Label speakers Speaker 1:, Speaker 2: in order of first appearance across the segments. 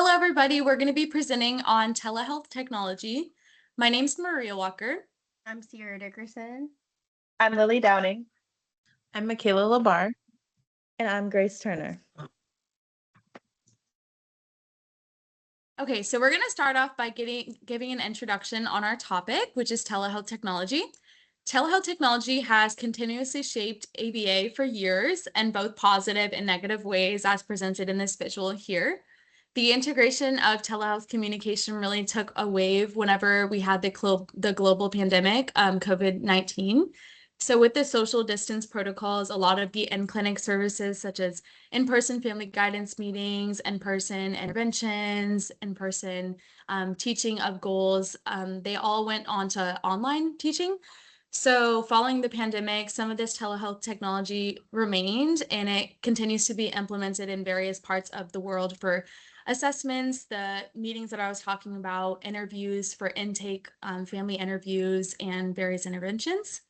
Speaker 1: Hello, everybody. We're going to be presenting on telehealth technology. My name's Maria Walker.
Speaker 2: I'm Sierra Dickerson.
Speaker 3: I'm Lily Downing.
Speaker 4: I'm Michaela Labar.
Speaker 5: And I'm Grace Turner.
Speaker 1: Okay, so we're going to start off by giving an introduction on our topic, which is telehealth technology. Telehealth technology has continuously shaped ABA for years in both positive and negative ways, as presented in this visual here. The integration of telehealth communication really took a wave whenever we had the global pandemic, COVID-19. So with the social distance protocols, a lot of the in-clinic services such as in-person family guidance meetings, in-person interventions, in-person teaching of goals, they all went on to online teaching. So following the pandemic, some of this telehealth technology remained, and it continues to be implemented in various parts of the world for assessments, the meetings that I was talking about, interviews for intake, family interviews, and various interventions.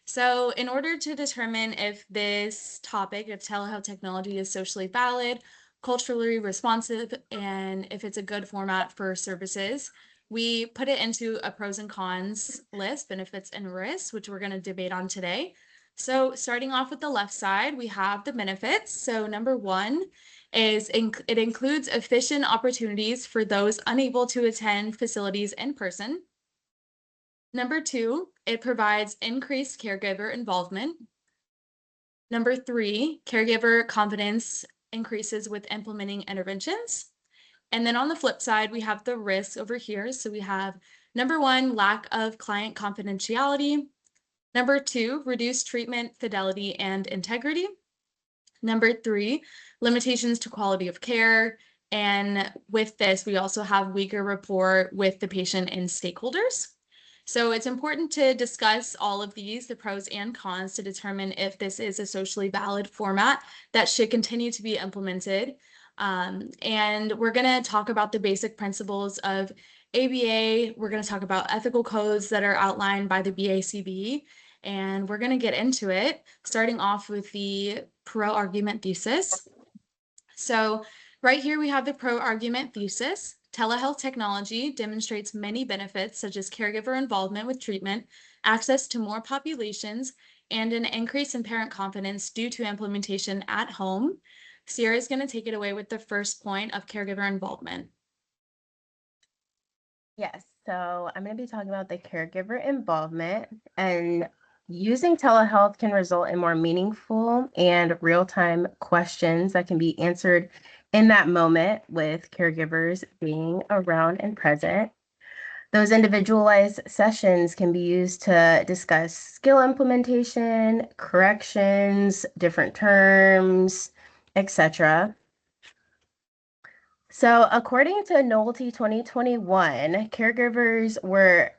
Speaker 1: So in order to determine if this topic of telehealth technology is socially valid, culturally responsive, and if it's a good format for services, we put it into a pros and cons list, benefits and risks, which we're going to debate on today. So starting off with the left side, we have the benefits. So number one is it includes efficient opportunities for those unable to attend facilities in person. Number two, it provides increased caregiver involvement. Number three, caregiver confidence increases with implementing interventions. And then on the flip side, we have the risks over here. So we have number one, lack of client confidentiality. Number two, reduced treatment fidelity and integrity. Number three, limitations to quality of care. And with this, we also have weaker rapport with the patient and stakeholders. So it's important to discuss all of these, the pros and cons, to determine if this is a socially valid format that should continue to be implemented. And we're going to talk about the basic principles of ABA. We're going to talk about ethical codes that are outlined by the BACB. And we're going to get into it, starting off with the pro-argument thesis. So right here we have the pro-argument thesis. Telehealth technology demonstrates many benefits such as caregiver involvement with treatment, access to more populations, and an increase in parent confidence due to implementation at home. Sierra is going to take it away with the first point of caregiver involvement.
Speaker 2: Yes, so I'm going to be talking about the caregiver involvement, and using telehealth can result in more meaningful and real-time questions that can be answered in that moment with caregivers being around and present. Those individualized sessions can be used to discuss skill implementation, corrections, different terms, etc. So according to Novelty 2021, caregivers were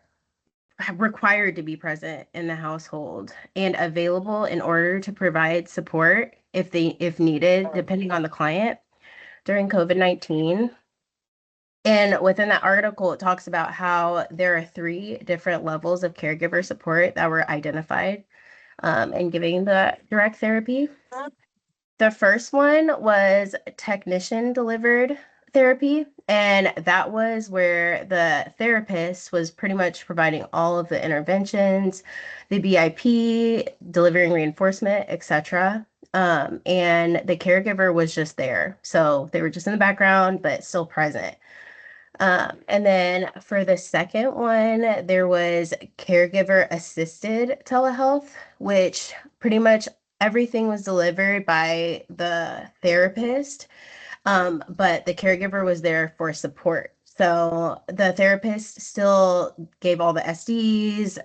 Speaker 2: required to be present in the household and available in order to provide support if needed, depending on the client during COVID-19. And within that article, it talks about how there are 3 different levels of caregiver support that were identified in giving the direct therapy. The first one was technician delivered therapy, and that was where the therapist was pretty much providing all of the interventions, the BIP, delivering reinforcement, etc. And the caregiver was just there. So they were just in the background, but still present. And then for the second one, there was caregiver assisted telehealth, which pretty much everything was delivered by the therapist, but the caregiver was there for support. So the therapist still gave all the SDs,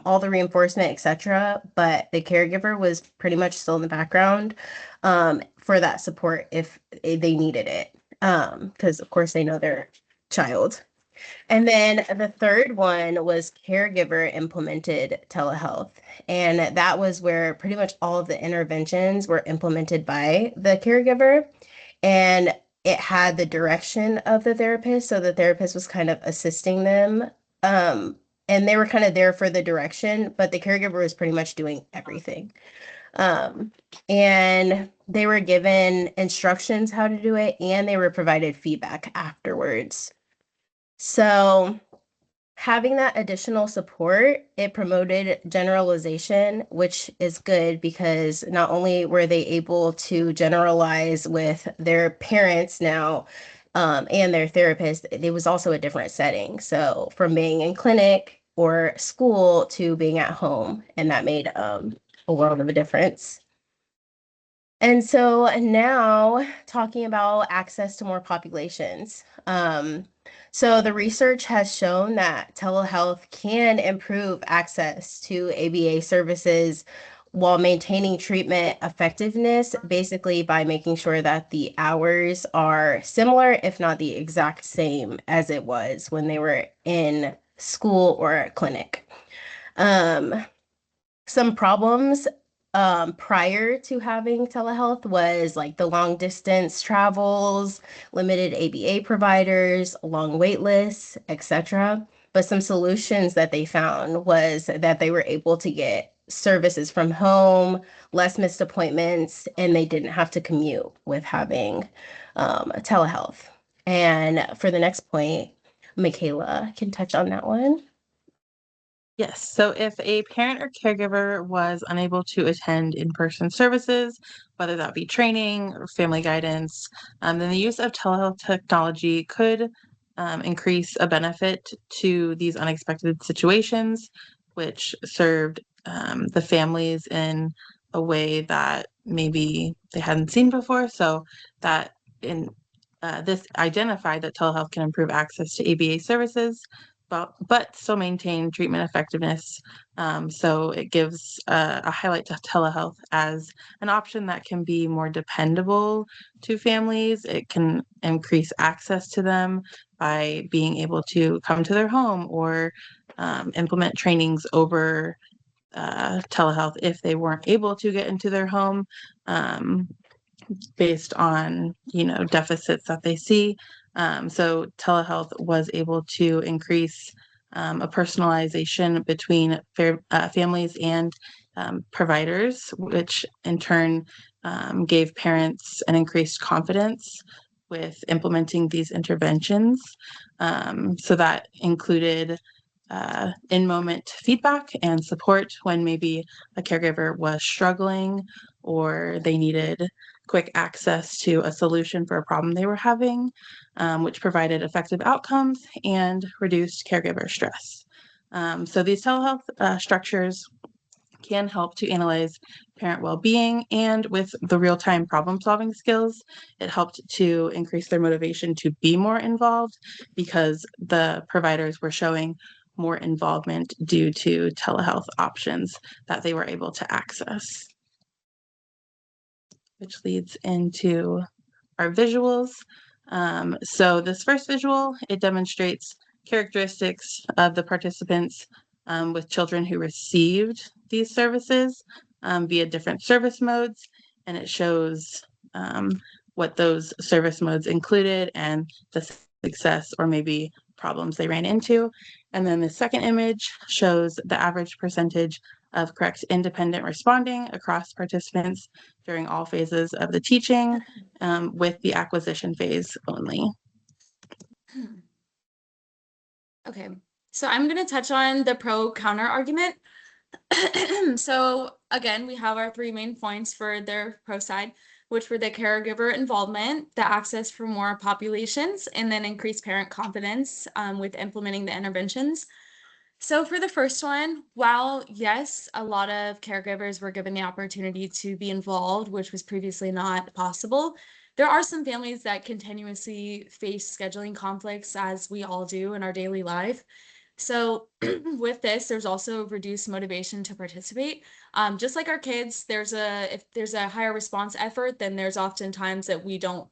Speaker 2: all the reinforcement, etc., but the caregiver was pretty much still in the background for that support if they needed it, because of course they know their child. And then the third one was caregiver implemented telehealth. And that was where pretty much all of the interventions were implemented by the caregiver. And it had the direction of the therapist. So the therapist was kind of assisting them. And they were kind of there for the direction, but the caregiver was pretty much doing everything. And they were given instructions how to do it, and they were provided feedback afterwards. So having that additional support, it promoted generalization, which is good because not only were they able to generalize with their parents now, and their therapist, it was also a different setting. So from being in clinic or school to being at home, and that made a world of a difference. And so now talking about access to more populations. So the research has shown that telehealth can improve access to ABA services while maintaining treatment effectiveness, basically by making sure that the hours are similar, if not the exact same as it was when they were in school or clinic. Some problems prior to having telehealth was like the long distance travels, limited ABA providers, long wait lists, etc. But some solutions that they found was that they were able to get services from home, less missed appointments, and they didn't have to commute with having telehealth. And for the next point, Michaela can touch on that one.
Speaker 4: Yes, so if a parent or caregiver was unable to attend in-person services, whether that be training or family guidance, then the use of telehealth technology could increase a benefit to these unexpected situations, which served the families in a way that maybe they hadn't seen before. So that in this identified that telehealth can improve access to ABA services, but still maintain treatment effectiveness. So it gives a highlight to telehealth as an option that can be more dependable to families. It can increase access to them by being able to come to their home or implement trainings over telehealth if they weren't able to get into their home. Based on deficits that they see. So telehealth was able to increase a personalization between families and providers, which in turn gave parents an increased confidence with implementing these interventions. So that included in-moment feedback and support when maybe a caregiver was struggling or they needed quick access to a solution for a problem they were having, which provided effective outcomes and reduced caregiver stress. So these telehealth structures can help to analyze parent well-being, and with the real-time problem-solving skills, it helped to increase their motivation to be more involved because the providers were showing more involvement due to telehealth options that they were able to access. Which leads into our visuals. So this first visual, it demonstrates characteristics of the participants with children who received these services via different service modes, and it shows what those service modes included and the success or maybe problems they ran into. And then the second image shows the average percentage of correct independent responding across participants during all phases of the teaching, with the acquisition phase only.
Speaker 1: Okay, so I'm going to touch on the pro-counter argument. So again, we have our three main points for their pro side, which were the caregiver involvement, the access for more populations, and then increased parent confidence with implementing the interventions. So for the first one, while yes, a lot of caregivers were given the opportunity to be involved, which was previously not possible, there are some families that continuously face scheduling conflicts, as we all do in our daily life. So with this, there's also reduced motivation to participate. Just like our kids, if there's a higher response effort, then there's often times that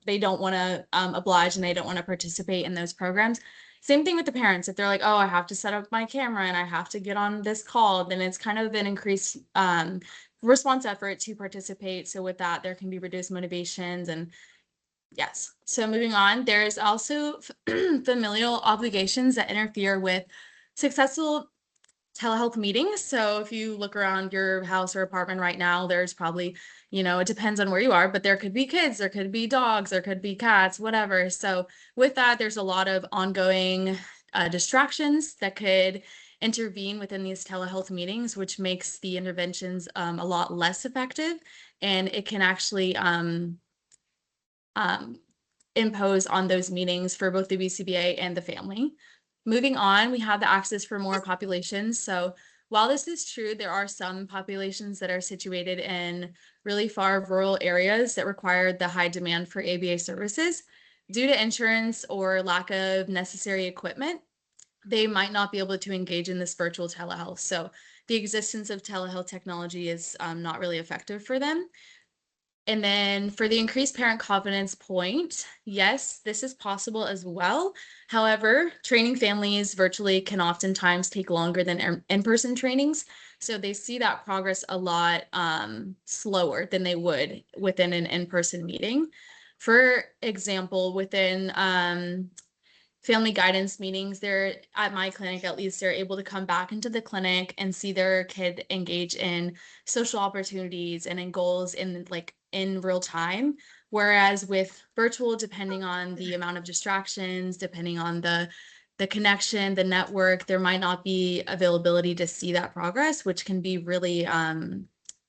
Speaker 1: they don't want to oblige and they don't want to participate in those programs. Same thing with the parents. If they're like, oh, I have to set up my camera and I have to get on this call, then it's kind of an increased response effort to participate. So with that, there can be reduced motivations and yes. So moving on, there's also familial obligations that interfere with successful telehealth meetings. So if you look around your house or apartment right now, there's probably, it depends on where you are, but there could be kids, there could be dogs, there could be cats, whatever. So with that, there's a lot of ongoing distractions that could intervene within these telehealth meetings, which makes the interventions a lot less effective, and it can actually impose on those meetings for both the BCBA and the family. Moving on, we have the access for more populations. So while this is true, there are some populations that are situated in really far rural areas that require the high demand for ABA services. Due to insurance or lack of necessary equipment, they might not be able to engage in this virtual telehealth. So the existence of telehealth technology is not really effective for them. And then for the increased parent confidence point, yes, this is possible as well. However, training families virtually can oftentimes take longer than in-person trainings. So they see that progress a lot slower than they would within an in-person meeting. For example, within family guidance meetings, they're at my clinic, at least they're able to come back into the clinic and see their kid engage in social opportunities and in goals in real time. Whereas with virtual, depending on the amount of distractions, depending on the connection, the network, there might not be availability to see that progress, which can be really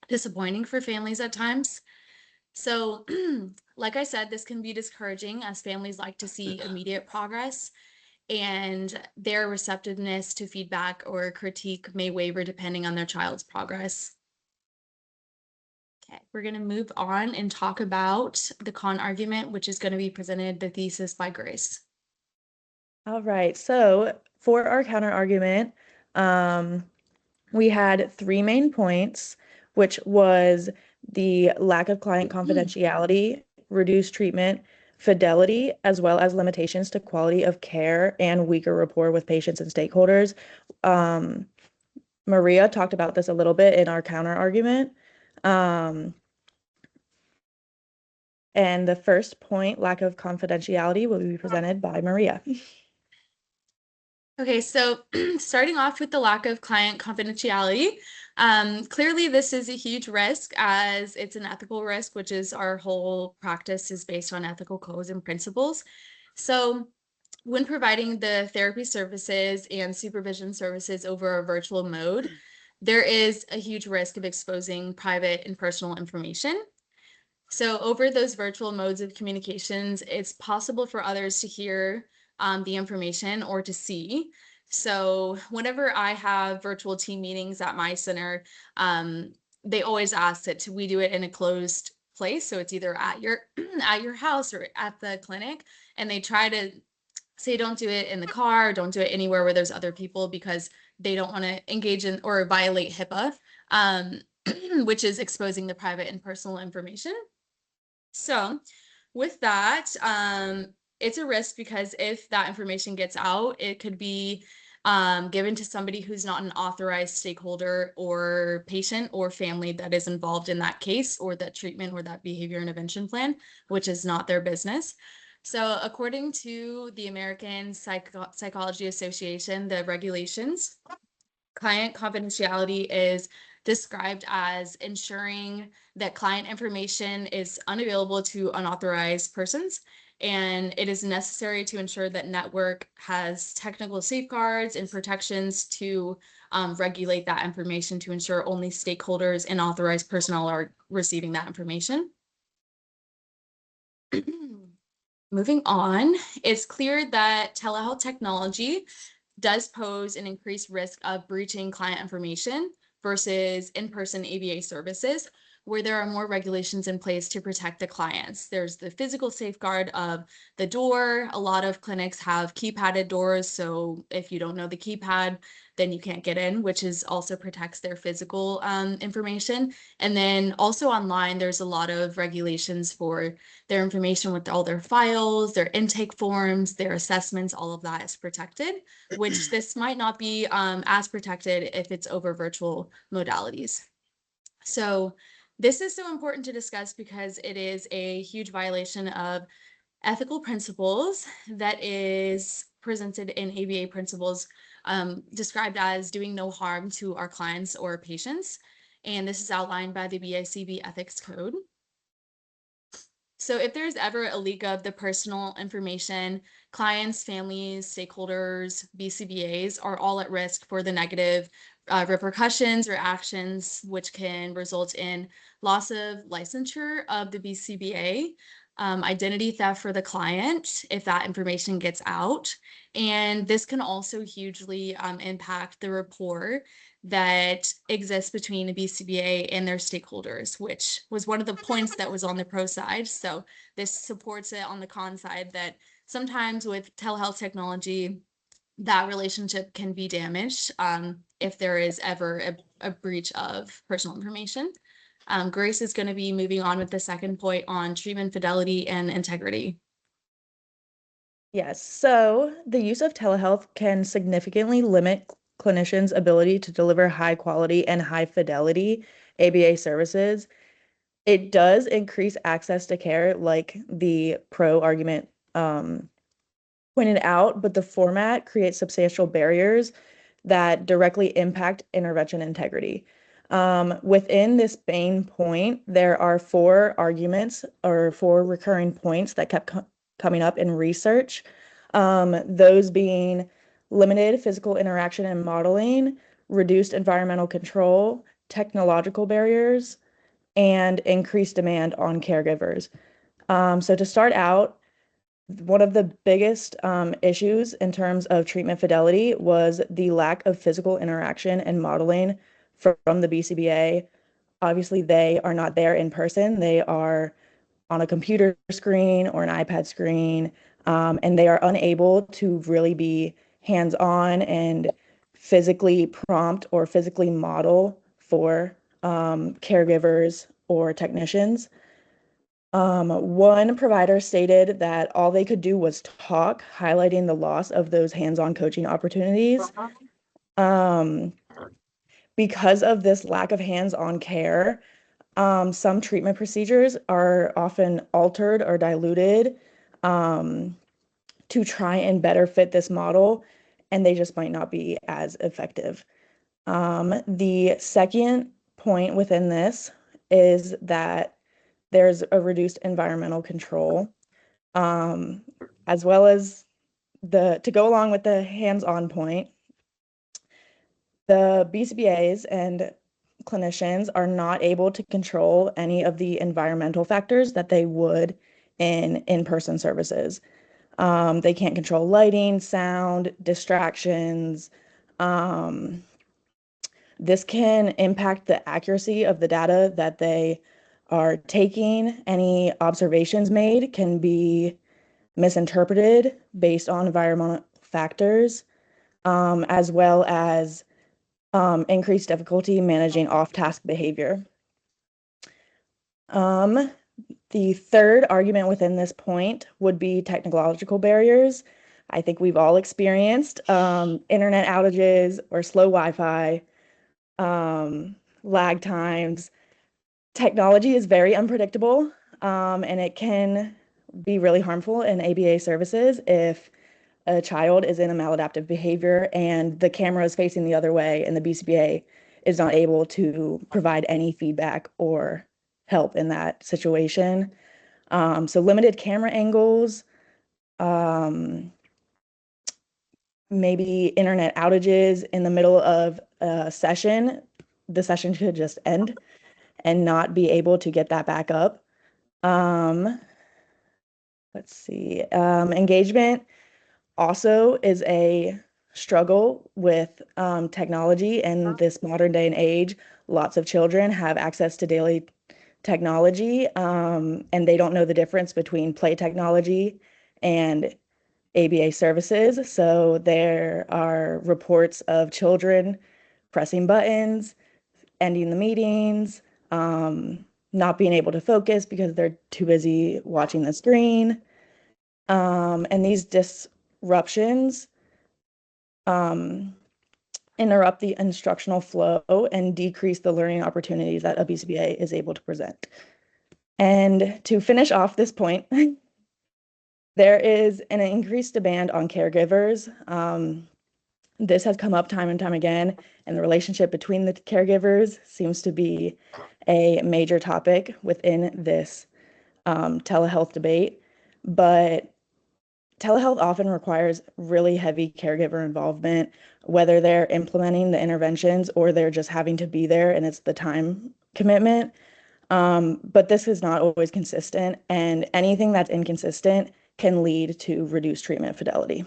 Speaker 1: disappointing for families at times. So like I said, this can be discouraging as families like to see immediate progress, and their receptiveness to feedback or critique may waver depending on their child's progress. Okay, we're going to move on and talk about the con argument, which is going to be presented the thesis by Grace.
Speaker 5: All right, so for our counter argument, we had 3 main points, which was the lack of client confidentiality, reduced treatment, fidelity, as well as limitations to quality of care and weaker rapport with patients and stakeholders. Maria talked about this a little bit in our counter argument. And the first point, lack of confidentiality, will be presented by Maria.
Speaker 1: Okay, so starting off with the lack of client confidentiality, clearly this is a huge risk as it's an ethical risk, which is our whole practice is based on ethical codes and principles. So when providing the therapy services and supervision services over a virtual mode, there is a huge risk of exposing private and personal information. So over those virtual modes of communications, it's possible for others to hear the information or to see. So whenever I have virtual team meetings at my center, they always ask that we do it in a closed place. So it's either at your at your house or at the clinic, and they try to say don't do it in the car, don't do it anywhere where there's other people because they don't want to engage in or violate HIPAA, which is exposing the private and personal information. So with that, it's a risk because if that information gets out, it could be given to somebody who's not an authorized stakeholder or patient or family that is involved in that case or that treatment or that behavior intervention plan, which is not their business. So according to the American Psychology Association, the regulations, client confidentiality is described as ensuring that client information is unavailable to unauthorized persons, and it is necessary to ensure that network has technical safeguards and protections to regulate that information to ensure only stakeholders and authorized personnel are receiving that information. Moving on, it's clear that telehealth technology does pose an increased risk of breaching client information versus in-person ABA services, where there are more regulations in place to protect the clients. There's the physical safeguard of the door. A lot of clinics have keypadded doors, so if you don't know the keypad, then you can't get in, which is also protects their physical information. And then also online, there's a lot of regulations for their information with all their files, their intake forms, their assessments, all of that is protected, which this might not be as protected if it's over virtual modalities. So this is so important to discuss because it is a huge violation of ethical principles that is presented in ABA principles described as doing no harm to our clients or patients. And this is outlined by the BICB Ethics Code. So if there's ever a leak of the personal information, clients, families, stakeholders, BCBAs are all at risk for the negative repercussions or actions, which can result in loss of licensure of the BCBA, identity theft for the client if that information gets out. And this can also hugely impact the rapport that exists between the BCBA and their stakeholders, which was one of the points that was on the pro side. So this supports it on the con side that sometimes with telehealth technology, that relationship can be damaged if there is ever a breach of personal information. Grace is going to be moving on with the second point on treatment fidelity and integrity.
Speaker 5: Yes, so the use of telehealth can significantly limit clinicians' ability to deliver high quality and high fidelity ABA services. It does increase access to care, like the pro argument pointed out, but the format creates substantial barriers that directly impact intervention integrity. Within this main point, there are 4 arguments or 4 recurring points that kept coming up in research. Those being limited physical interaction and modeling, reduced environmental control, technological barriers, and increased demand on caregivers. So to start out, one of the biggest issues in terms of treatment fidelity was the lack of physical interaction and modeling from the BCBA. Obviously, they are not there in person. They are on a computer screen or an iPad screen, and they are unable to really be hands-on and physically prompt or physically model for caregivers or technicians. One provider stated that all they could do was talk, highlighting the loss of those hands-on coaching opportunities. Because of this lack of hands-on care, some treatment procedures are often altered or diluted to try and better fit this model, and they just might not be as effective. The second point within this is that there's a reduced environmental control, as well as to go along with the hands-on point, the BCBAs and clinicians are not able to control any of the environmental factors that they would in in-person services. They can't control lighting, sound, distractions. This can impact the accuracy of the data that they are taking. Any observations made can be misinterpreted based on environmental factors, as well as increased difficulty managing off-task behavior. The third argument within this point would be technological barriers. I think we've all experienced internet outages or slow Wi-Fi, lag times. Technology is very unpredictable, and it can be really harmful in ABA services if a child is in a maladaptive behavior and the camera is facing the other way and the BCBA is not able to provide any feedback or help in that situation. So limited camera angles, maybe internet outages in the middle of a session, the session should just end and not be able to get that back up. Let's see, engagement also is a struggle with technology in this modern day and age. Lots of children have access to daily technology, and they don't know the difference between play technology and ABA services. So there are reports of children pressing buttons, ending the meetings, not being able to focus because they're too busy watching the screen. And these disruptions interrupt the instructional flow and decrease the learning opportunities that a BCBA is able to present. And to finish off this point, there is an increased demand on caregivers. this has come up time and time again, and the relationship between the caregivers seems to be a major topic within this telehealth debate. But telehealth often requires really heavy caregiver involvement, whether they're implementing the interventions or they're just having to be there and it's the time commitment. But this is not always consistent, and anything that's inconsistent can lead to reduced treatment fidelity.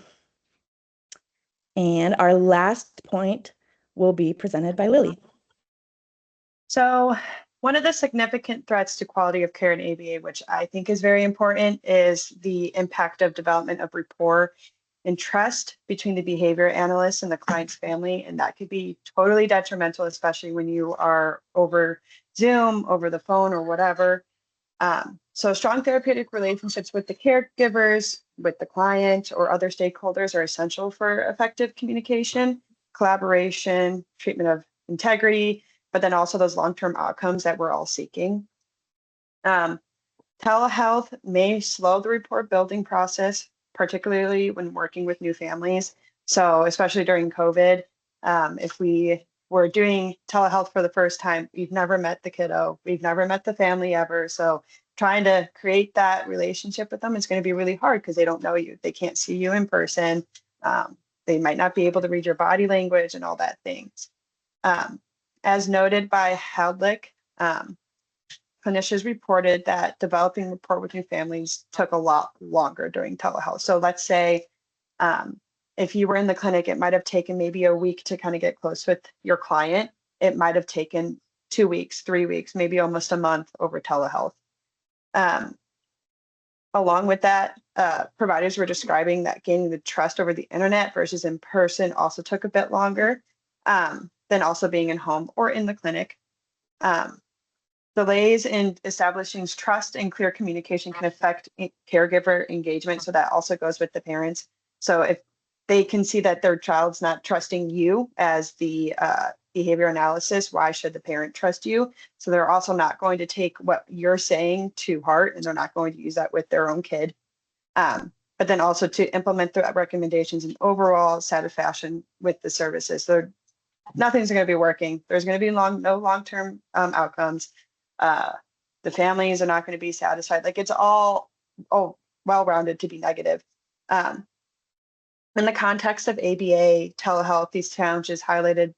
Speaker 5: And our last point will be presented by Lily.
Speaker 3: So one of the significant threats to quality of care in ABA, which I think is very important, is the impact of development of rapport and trust between the behavior analyst and the client's family. And that could be totally detrimental, especially when you are over Zoom, over the phone, or whatever. So strong therapeutic relationships with the caregivers, with the client, or other stakeholders are essential for effective communication, collaboration, treatment of integrity, but then also those long-term outcomes that we're all seeking. Telehealth may slow the rapport building process, particularly when working with new families. So especially during COVID, if we were doing telehealth for the first time, we've never met the kiddo, we've never met the family ever. So trying to create that relationship with them is going to be really hard because they don't know you. They can't see you in person. They might not be able to read your body language and all that things. As noted by Haldlick, clinicians reported that developing rapport with new families took a lot longer during telehealth. So let's say if you were in the clinic, it might have taken maybe a week to kind of get close with your client. It might have taken 2 weeks, 3 weeks, maybe almost a month over telehealth. Along with that, providers were describing that gaining the trust over the internet versus in person also took a bit longer than also being in home or in the clinic. Delays in establishing trust and clear communication can affect caregiver engagement. So that also goes with the parents. So if they can see that their child's not trusting you as the behavior analysis, why should the parent trust you? So they're also not going to take what you're saying to heart, and they're not going to use that with their own kid. But then also to implement the recommendations and overall satisfaction with the services. So nothing's going to be working. There's going to be no long-term outcomes. The families are not going to be satisfied. Like it's all well-rounded to be negative. In the context of ABA telehealth, these challenges highlighted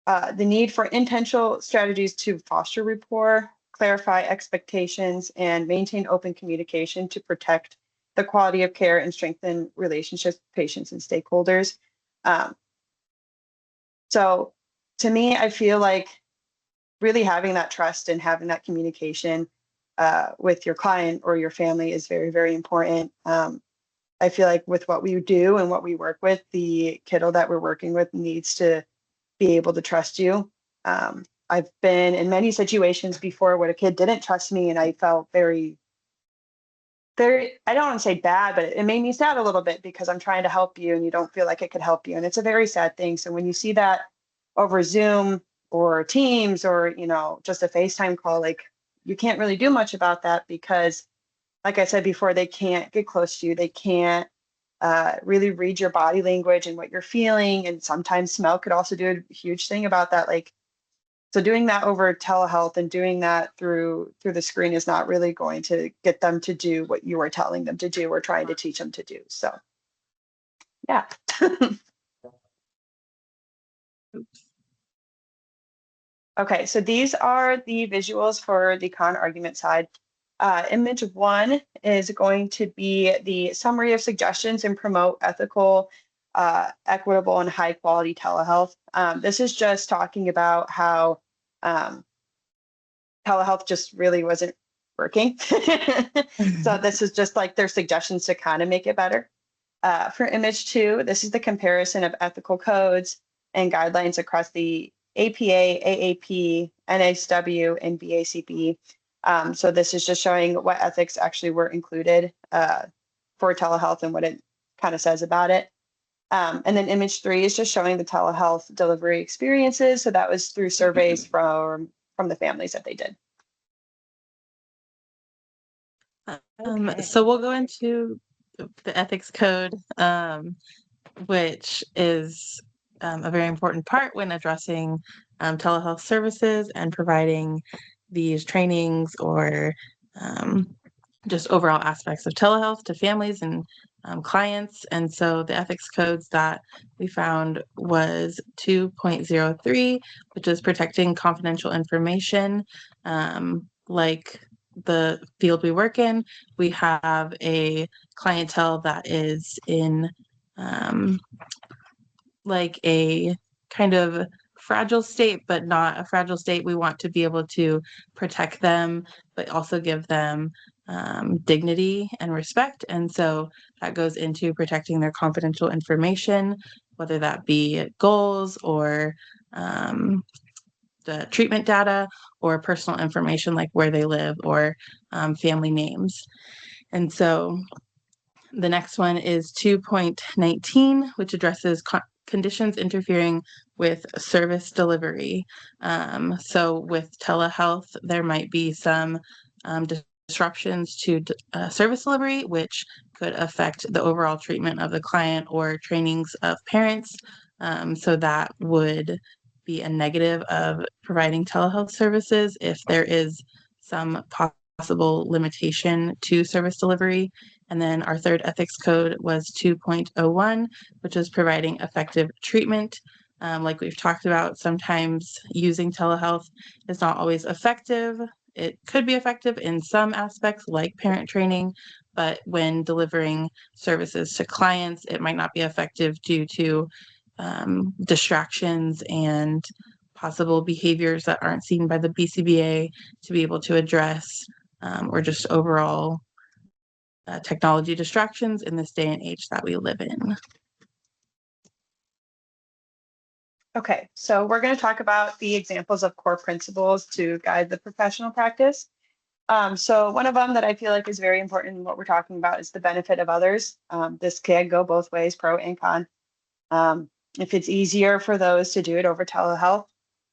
Speaker 3: the need for intentional strategies to foster rapport, clarify expectations, and maintain open communication to protect the quality of care and strengthen relationships with patients and stakeholders. So to me, I feel like really having that trust and having that communication with your client or your family is very, very important. I feel like with what we do and what we work with, the kiddo that we're working with needs to be able to trust you. I've been in many situations before where a kid didn't trust me, and I felt very, I don't want to say bad, but it made me sad a little bit because I'm trying to help you and you don't feel like it could help you. And it's a very sad thing. So when you see that over Zoom or Teams or, just a FaceTime call, like you can't really do much about that because, like I said before, they can't get close to you. They can't really read your body language and what you're feeling. And sometimes smell could also do a huge thing about that. Like, so doing that over telehealth and doing that through the screen is not really going to get them to do what you are telling them to do or trying to teach them to do. So, yeah. Okay, so these are the visuals for the con argument side. Image 1 is going to be the summary of suggestions and promote ethical, equitable, and high quality telehealth. This is just talking about how telehealth just really wasn't working. So this is just like their suggestions to kind of make it better. For image 2, this is the comparison of ethical codes and guidelines across the APA, AAP, NASW, and BACP. So this is just showing what ethics actually were included for telehealth and what it kind of says about it. And then image 3 is just showing the telehealth delivery experiences. So that was through surveys from the families that they did.
Speaker 4: So we'll go into the ethics code. which is a very important part when addressing telehealth services and providing these trainings or just overall aspects of telehealth to families and clients. And so the ethics codes that we found was 2.03, which is protecting confidential information. Like the field we work in, we have a clientele that is in like a kind of fragile state, but not a fragile state. We want to be able to protect them, but also give them dignity and respect. And so that goes into protecting their confidential information, whether that be goals or the treatment data or personal information like where they live or family names. And so the next one is 2.19, which addresses conditions interfering with service delivery. So with telehealth, there might be some disruptions to service delivery, which could affect the overall treatment of the client or trainings of parents. So that would be a negative of providing telehealth services if there is some possible limitation to service delivery. And then our third ethics code was 2.01, which is providing effective treatment. Like we've talked about, sometimes using telehealth is not always effective. It could be effective in some aspects like parent training, but when delivering services to clients, it might not be effective due to distractions and possible behaviors that aren't seen by the BCBA to be able to address, or just overall technology distractions in this day and age that we live in.
Speaker 3: Okay, so we're going to talk about the examples of core principles to guide the professional practice. So one of them that I feel like is very important in what we're talking about is the benefit of others. This can go both ways, pro and con. If it's easier for those to do it over telehealth,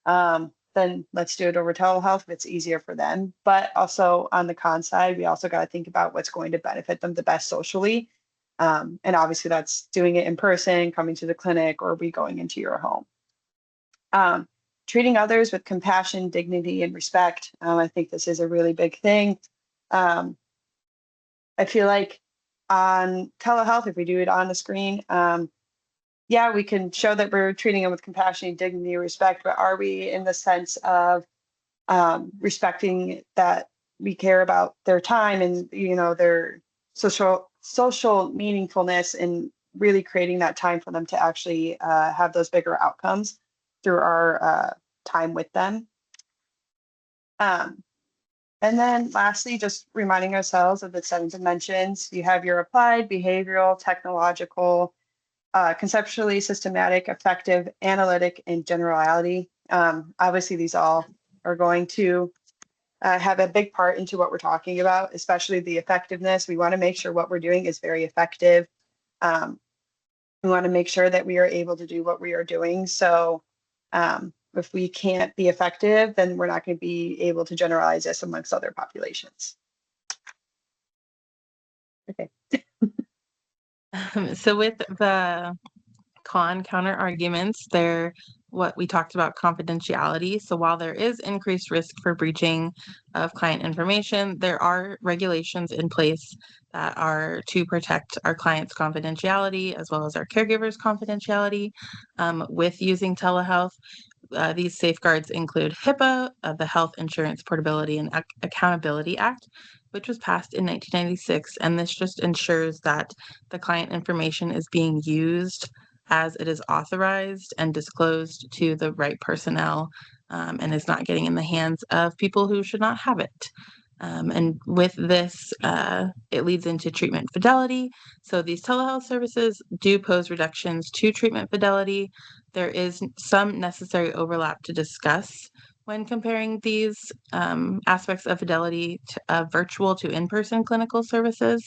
Speaker 3: then let's do it over telehealth if it's easier for them. But also on the con side, we also got to think about what's going to benefit them the best socially. And obviously that's doing it in person, coming to the clinic, or we going into your home. Treating others with compassion, dignity, and respect. I think this is a really big thing. I feel like on telehealth, if we do it on the screen, yeah, we can show that we're treating them with compassion, dignity, respect, but are we in the sense of respecting that we care about their time and, you know, their social meaningfulness and really creating that time for them to actually have those bigger outcomes through our time with them. And then lastly, just reminding ourselves of the 7 dimensions. You have your applied, behavioral, technological, conceptually, systematic, effective, analytic, and generality. Obviously, these all are going to have a big part into what we're talking about, especially the effectiveness. We want to make sure what we're doing is very effective. We want to make sure that we are able to do what we are doing. So if we can't be effective, then we're not going to be able to generalize this amongst other populations. Okay.
Speaker 4: So with the counter arguments, they're what we talked about, confidentiality. So while there is increased risk for breaching of client information, there are regulations in place that are to protect our clients' confidentiality as well as our caregivers' confidentiality with using telehealth. These safeguards include HIPAA, the Health Insurance Portability and Accountability Act, which was passed in 1996. And this just ensures that the client information is being used as it is authorized and disclosed to the right personnel, and is not getting in the hands of people who should not have it. And with this, it leads into treatment fidelity. So these telehealth services do pose reductions to treatment fidelity. There is some necessary overlap to discuss when comparing these aspects of fidelity to virtual to in-person clinical services.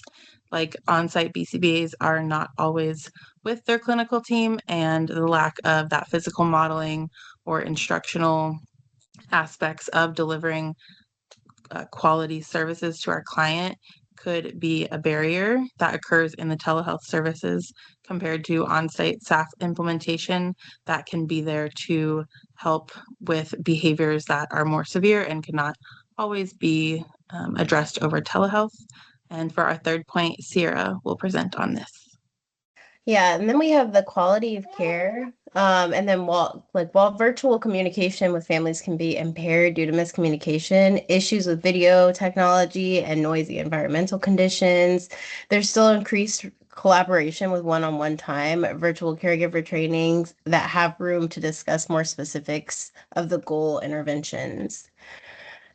Speaker 4: Like on-site BCBAs are not always with their clinical team, and the lack of that physical modeling or instructional aspects of delivering quality services to our client could be a barrier that occurs in the telehealth services compared to on-site staff implementation that can be there to help with behaviors that are more severe and cannot always be addressed over telehealth. And for our third point, Sierra will present on this.
Speaker 2: Yeah, and then we have the quality of care. And then while virtual communication with families can be impaired due to miscommunication, issues with video technology and noisy environmental conditions, there's still increased collaboration with one-on-one time, virtual caregiver trainings that have room to discuss more specifics of the goal interventions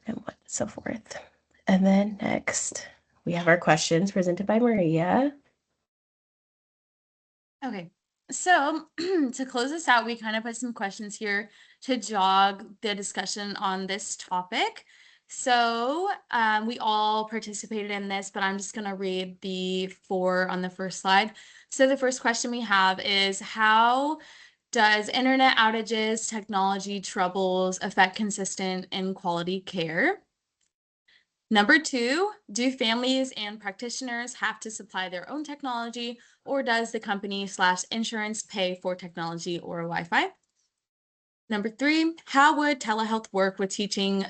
Speaker 2: and so forth. And then next, we have our questions presented by Maria.
Speaker 1: Okay, so to close this out, we kind of put some questions here to jog the discussion on this topic. So we all participated in this, but I'm just going to read the 4 on the first slide. So the first question we have is, how does internet outages, technology troubles affect consistent and quality care? Number 2, do families and practitioners have to supply their own technology, or does the company/insurance pay for technology or Wi-Fi? Number 3, how would telehealth work with teaching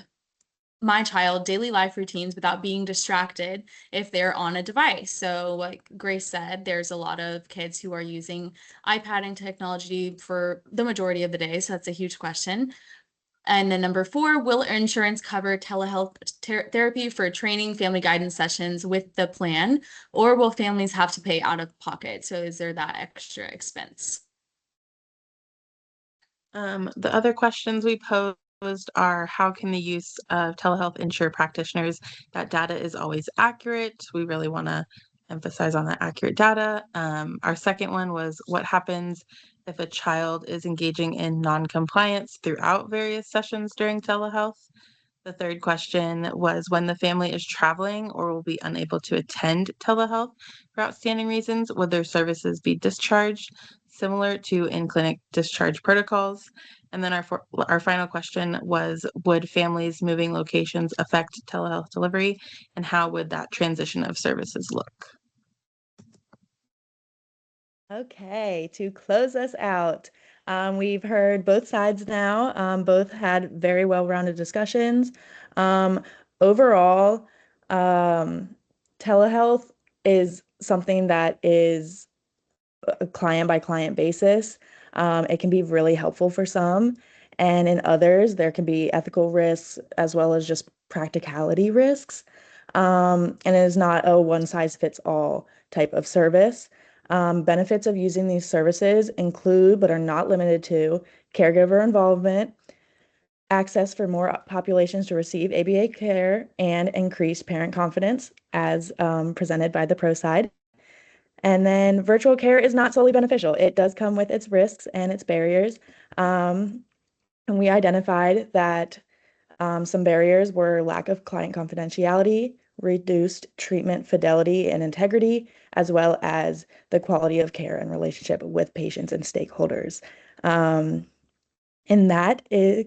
Speaker 1: my child daily life routines without being distracted if they're on a device? So like Grace said, there's a lot of kids who are using iPad and technology for the majority of the day, so that's a huge question. And then number 4, will insurance cover telehealth therapy for training, family guidance sessions with the plan, or will families have to pay out of pocket? So is there that extra expense?
Speaker 4: The other questions we posed are, how can the use of telehealth ensure practitioners that data is always accurate? We really want to emphasize on that accurate data. Our second one was, what happens if a child is engaging in non-compliance throughout various sessions during telehealth? The third question was, when the family is traveling or will be unable to attend telehealth for outstanding reasons, would their services be discharged, similar to in-clinic discharge protocols? And then our final question was, would families moving locations affect telehealth delivery, and how would that transition of services look?
Speaker 5: Okay, to close us out, we've heard both sides now. Both had very well-rounded discussions. Overall, telehealth is something that is a client-by-client basis. It can be really helpful for some, and in others, there can be ethical risks as well as just practicality risks. And it is not a one-size-fits-all type of service. Benefits of using these services include, but are not limited to, caregiver involvement, access for more populations to receive ABA care, and increased parent confidence, as presented by the pro side. And then virtual care is not solely beneficial. It does come with its risks and its barriers. And we identified that some barriers were lack of client confidentiality, reduced treatment fidelity and integrity, as well as the quality of care and relationship with patients and stakeholders. And that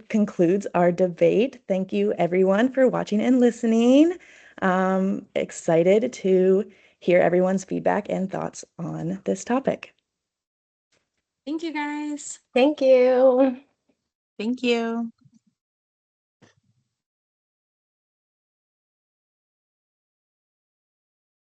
Speaker 5: concludes our debate. Thank you, everyone, for watching and listening. Excited to hear everyone's feedback and thoughts on this topic.
Speaker 1: Thank you, guys.
Speaker 2: Thank you.
Speaker 4: Thank you.